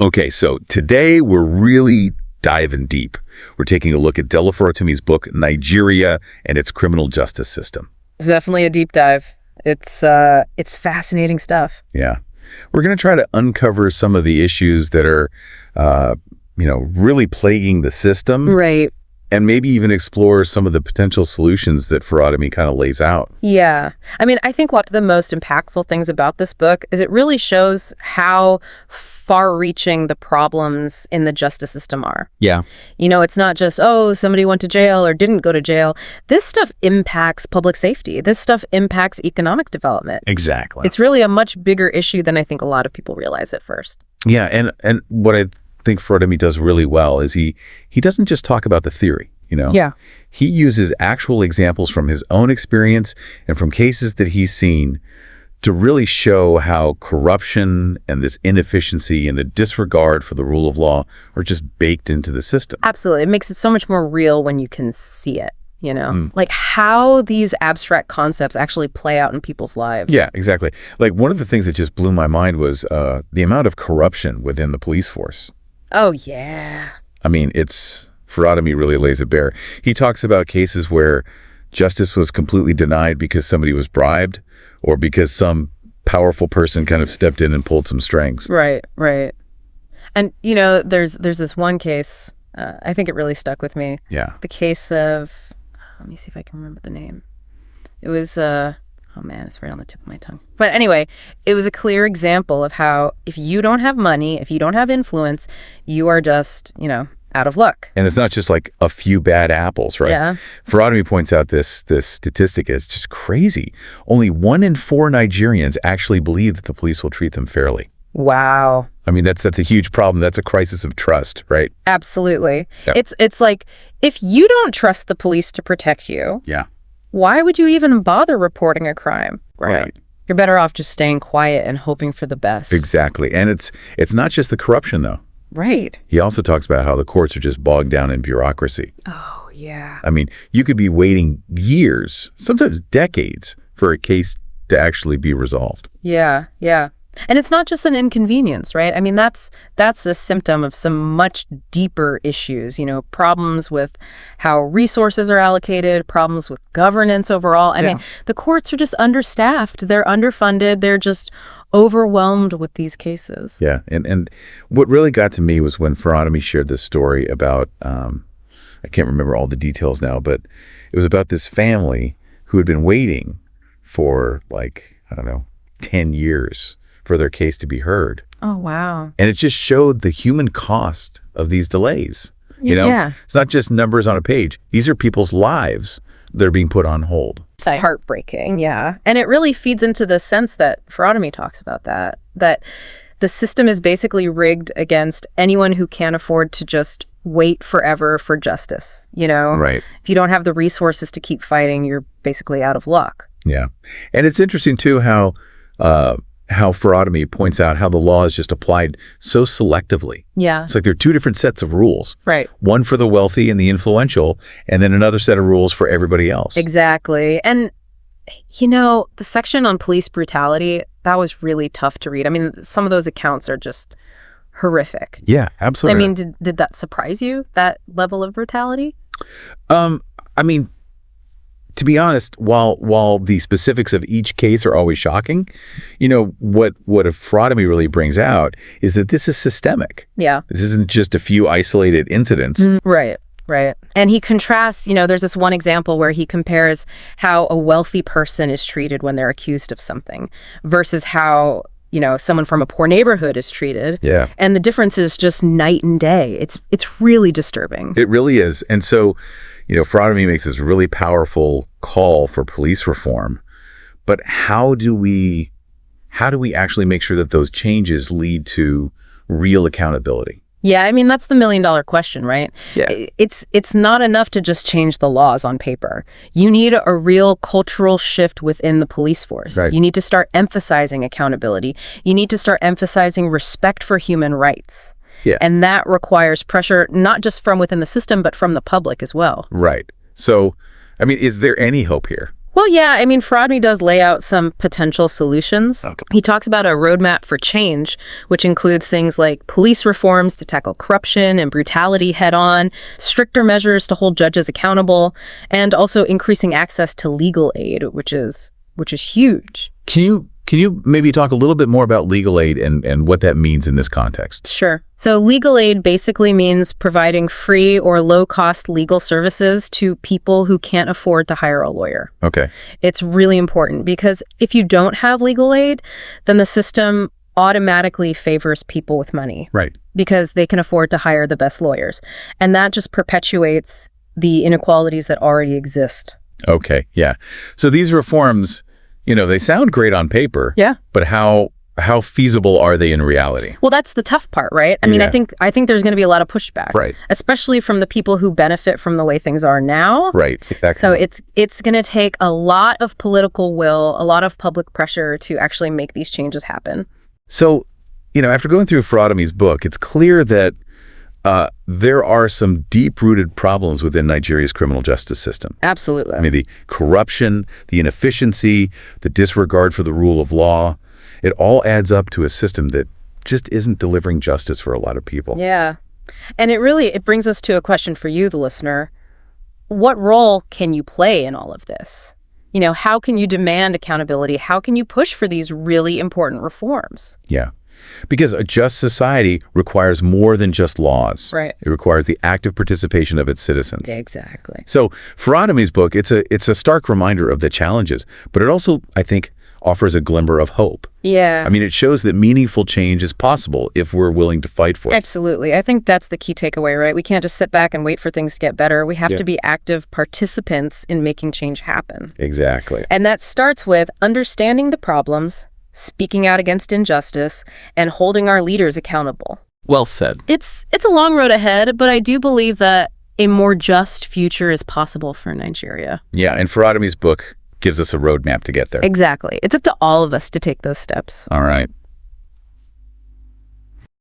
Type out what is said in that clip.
Okay, so today we're really diving deep. We're taking a look at Dele Farotimi's book, Nigeria and its Criminal Justice System. It's definitely a deep dive. It's fascinating stuff. Yeah. We're going to try to uncover some of the issues that are, really plaguing the system. Right. And maybe even explore some of the potential solutions that Farotimi kind of lays out. Yeah. I mean, I think one of the most impactful things about this book is it really shows how far-reaching the problems in the justice system are. Yeah. It's not just, oh, somebody went to jail or didn't go to jail. This stuff impacts public safety. This stuff impacts economic development. Exactly. It's really a much bigger issue than I think a lot of people realize at first. Yeah, and what I think Farotimi does really well is he doesn't just talk about the theory, Yeah. He uses actual examples from his own experience and from cases that he's seen to really show how corruption and this inefficiency and the disregard for the rule of law are just baked into the system. Absolutely. It makes it so much more real when you can see it, like how these abstract concepts actually play out in people's lives. Yeah, exactly. Like one of the things that just blew my mind was the amount of corruption within the police force. Oh, yeah. I mean, Farotimi really lays it bare. He talks about cases where justice was completely denied because somebody was bribed or because some powerful person kind of stepped in and pulled some strings. Right. And, there's this one case, I think it really stuck with me. Yeah. The case of, let me see if I can remember the name. It was, oh man, it's right on the tip of my tongue. But anyway, it was a clear example of how if you don't have money, if you don't have influence, you are just, out of luck. And it's not just like a few bad apples, right? Yeah. Farotimi points out this statistic is just crazy. Only 1 in 4 Nigerians actually believe that the police will treat them fairly. Wow. I mean, that's a huge problem. That's a crisis of trust, right? Absolutely. Yeah. It's like, if you don't trust the police to protect you, Yeah. why would you even bother reporting a crime? Right. You're better off just staying quiet and hoping for the best. Exactly. And it's not just the corruption, though. Right. He also talks about how the courts are just bogged down in bureaucracy. Oh, yeah. I mean, you could be waiting years, sometimes decades, for a case to actually be resolved. Yeah. And it's not just an inconvenience, right? I mean, that's a symptom of some much deeper issues, problems with how resources are allocated, problems with governance overall. I mean, the courts are just understaffed. They're underfunded. They're just overwhelmed with these cases. Yeah. And what really got to me was when Farotimi shared this story about, I can't remember all the details now, but it was about this family who had been waiting for 10 years for their case to be heard. Oh, wow. And it just showed the human cost of these delays. Yeah. It's not just numbers on a page. These are people's lives that are being put on hold. It's heartbreaking, yeah. And it really feeds into the sense that Farotimi talks about that the system is basically rigged against anyone who can't afford to just wait forever for justice, Right. If you don't have the resources to keep fighting, you're basically out of luck. Yeah. And it's interesting, too, how Farotimi points out how the law is just applied so selectively. Yeah. It's like there are 2 different sets of rules. Right. One for the wealthy and the influential, and then another set of rules for everybody else. Exactly. And, the section on police brutality, that was really tough to read. I mean, some of those accounts are just horrific. Yeah, absolutely. I mean, did that surprise you, that level of brutality? I mean, to be honest, while the specifics of each case are always shocking, what Farotimi really brings out is that this is systemic. Yeah. This isn't just a few isolated incidents. Right. And he contrasts, there's this one example where he compares how a wealthy person is treated when they're accused of something versus how, someone from a poor neighborhood is treated. Yeah. And the difference is just night and day. It's really disturbing. It really is. And so, Farotimi makes this really powerful call for police reform. But how do we actually make sure that those changes lead to real accountability? Yeah, I mean, that's the million-dollar question, right? Yeah. It's not enough to just change the laws on paper. You need a real cultural shift within the police force. Right. You need to start emphasizing accountability. You need to start emphasizing respect for human rights. Yeah. And that requires pressure, not just from within the system, but from the public as well. Right. So, I mean, is there any hope here? Well, yeah, I mean, Farotimi does lay out some potential solutions. Okay. He talks about a roadmap for change, which includes things like police reforms to tackle corruption and brutality head on, stricter measures to hold judges accountable, and also increasing access to legal aid, which is huge. Can you maybe talk a little bit more about legal aid and what that means in this context? Sure. So legal aid basically means providing free or low-cost legal services to people who can't afford to hire a lawyer. Okay. It's really important because if you don't have legal aid, then the system automatically favors people with money. Right. Because they can afford to hire the best lawyers. And that just perpetuates the inequalities that already exist. Okay. Yeah. So these reforms, they sound great on paper. Yeah. But how feasible are they in reality? Well, that's the tough part, right? I mean, Yeah. I think there's going to be a lot of pushback. Right. Especially from the people who benefit from the way things are now. Right. Exactly. So it's going to take a lot of political will, a lot of public pressure to actually make these changes happen. So, after going through Farotimi's book, it's clear that there are some deep-rooted problems within Nigeria's criminal justice system. Absolutely. I mean, the corruption, the inefficiency, the disregard for the rule of law, it all adds up to a system that just isn't delivering justice for a lot of people. Yeah. And it brings us to a question for you, the listener. What role can you play in all of this? How can you demand accountability? How can you push for these really important reforms? Yeah. Because a just society requires more than just laws. Right. It requires the active participation of its citizens. Exactly. So Farotimi's book, it's a stark reminder of the challenges, but it also, I think, offers a glimmer of hope. Yeah. I mean, it shows that meaningful change is possible if we're willing to fight for it. Absolutely. I think that's the key takeaway, right? We can't just sit back and wait for things to get better. We have to be active participants in making change happen. Exactly. And that starts with understanding the problems, speaking out against injustice, and holding our leaders accountable. Well said. It's a long road ahead, but I do believe that a more just future is possible for Nigeria. Yeah, and Farotimi's book gives us a roadmap to get there. Exactly. It's up to all of us to take those steps. All right.